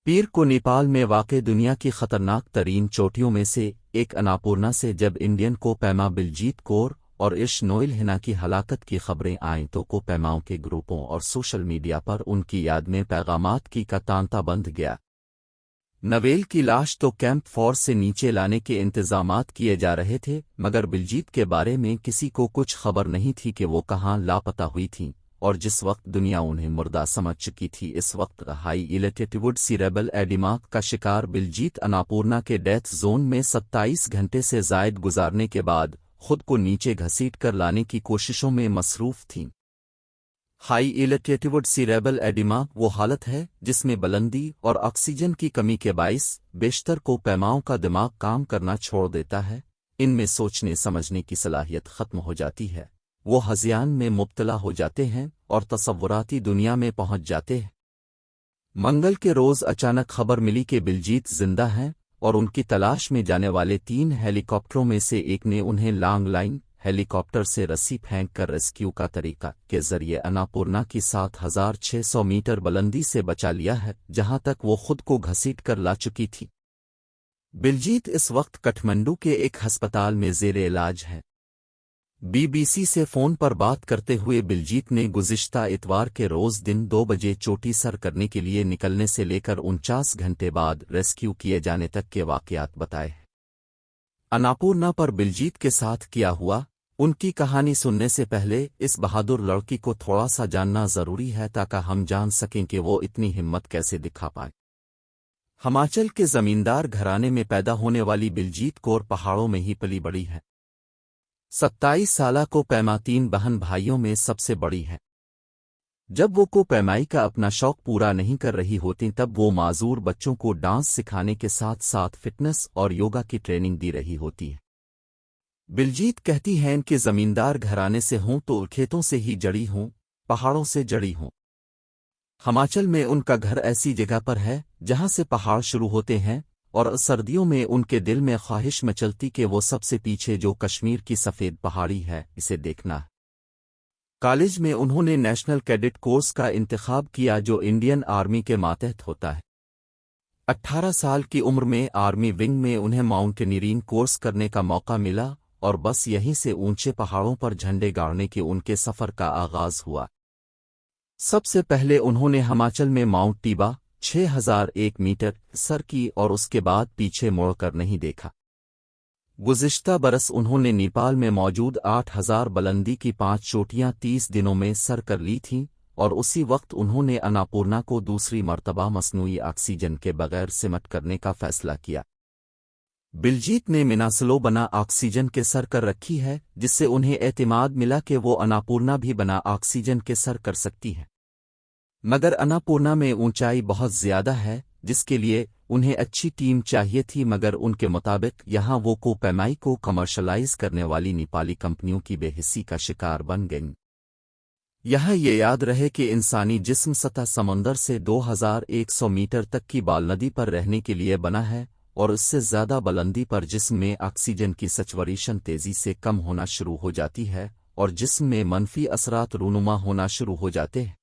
पीर को नेपाल में वाक़े दुनिया की खतरनाक तरीन चोटियों में से एक अन्नपूर्णा से जब इंडियन को पैमा बिलजीत कौर और इश नोइल हिना की हलाकत की खबरें आईं तो को पैमाओं के ग्रुपों और सोशल मीडिया पर उनकी याद में पैगामात की का तांता बंध गया। नवेल की लाश तो कैंप फोर्स से नीचे लाने के इंतजामात किए जा रहे थे, मगर बिलजीत के बारे में किसी को कुछ खबर नहीं थी कि वो कहाँ लापता हुई थीं, और जिस वक्त दुनिया उन्हें मुर्दा समझ चुकी थी इस वक्त हाई एल्टीट्यूड सीरेब्रल एडिमा का शिकार बिलजीत अन्नपूर्णा के डेथ जोन में 27 घंटे से जायद गुजारने के बाद खुद को नीचे घसीट कर लाने की कोशिशों में मसरूफ थीं। हाई एल्टीट्यूड सीरेब्रल एडिमा वो हालत है जिसमें बुलंदी और ऑक्सीजन की कमी के बाइस बेशतर को पैमाओं का दिमाग काम करना छोड़ देता है, इनमें सोचने समझने की सलाहियत खत्म हो जाती है, वो हज़ियान में मुब्तला हो जाते हैं और तसव्वुराती दुनिया में पहुंच जाते हैं। मंगल के रोज़ अचानक खबर मिली कि बिलजीत जिंदा हैं और उनकी तलाश में जाने वाले 3 हेलीकॉप्टरों में से एक ने उन्हें लॉन्ग लाइन हेलीकॉप्टर से रस्सी फेंक कर रेस्क्यू का तरीका के जरिए अन्नपूर्णा की 7600 मीटर बुलंदी से बचा लिया है, जहां तक वो खुद को घसीट कर ला चुकी थी। बिलजीत इस वक्त काठमांडू के एक अस्पताल में ज़ेरे इलाज है। बीबीसी से फ़ोन पर बात करते हुए बिलजीत ने गुज़िश्ता इतवार के रोज़ दिन 2 बजे चोटी सर करने के लिए निकलने से लेकर 49 घंटे बाद रेस्क्यू किए जाने तक के वाक़यात बताए। अन्नपूर्णा पर बिलजीत के साथ क्या हुआ, उनकी कहानी सुनने से पहले इस बहादुर लड़की को थोड़ा सा जानना ज़रूरी है ताकि हम जान सकें कि वो इतनी हिम्मत कैसे दिखा पाए। हिमाचल के ज़मींदार घराने में पैदा होने वाली बिलजीत कौर पहाड़ों में ही पली बड़ी है। 27 साल को पैमा 3 बहन भाइयों में सबसे बड़ी है। जब वो को पैमाई का अपना शौक पूरा नहीं कर रही होती तब वो माजूर बच्चों को डांस सिखाने के साथ साथ फिटनेस और योगा की ट्रेनिंग दी रही होती है। बिलजीत कहती हैं कि ज़मींदार घराने से हूं तो खेतों से ही जड़ी हूं, पहाड़ों से जड़ी हूं। हिमाचल में उनका घर ऐसी जगह पर है जहां से पहाड़ शुरू होते हैं और सर्दियों में उनके दिल में ख्वाहिश मचलती कि वो सबसे पीछे जो कश्मीर की सफ़ेद पहाड़ी है इसे देखना है। कॉलेज में उन्होंने नेशनल कैडेट कोर्स का इंतखाब किया जो इंडियन आर्मी के मातहत होता है। 18 साल की उम्र में आर्मी विंग में उन्हें माउंटेनियरिंग कोर्स करने का मौका मिला और बस यहीं से ऊंचे पहाड़ों पर झंडे गाड़ने के उनके सफ़र का आगाज़ हुआ। सबसे पहले उन्होंने हिमाचल में माउंट टीबा 6001 मीटर सर की और उसके बाद पीछे मुड़कर नहीं देखा। गुज़िश्ता बरस उन्होंने नेपाल में मौजूद 8000 बुलंदी की 5 चोटियां 30 दिनों में सर कर ली थीं और उसी वक्त उन्होंने अन्नपूर्णा को दूसरी मर्तबा मसनूई ऑक्सीजन के बगैर सिमट करने का फैसला किया। बिलजीत ने मिनासलो बना ऑक्सीजन के सर कर रखी है, जिससे उन्हें एतमाद मिला कि वो अन्नपूर्णा भी बना ऑक्सीजन के सर कर सकती है। मगर अन्नपूर्णा में ऊंचाई बहुत ज्यादा है जिसके लिए उन्हें अच्छी टीम चाहिए थी, मगर उनके मुताबिक यहाँ वो को पैमाई को कमर्शलाइज करने वाली नेपाली कंपनियों की बेहिस्सी का शिकार बन गईं। यहाँ ये याद रहे कि इंसानी जिस्म सतह समंदर से 2100 मीटर तक की बाल नदी पर रहने के लिए बना है और इससे ज़्यादा बुलंदी पर जिस्म में ऑक्सीजन की सचुरेशन तेज़ी से कम होना शुरू हो जाती है और जिस्म में मनफी असरात रूनुमा होना शुरू हो जाते हैं।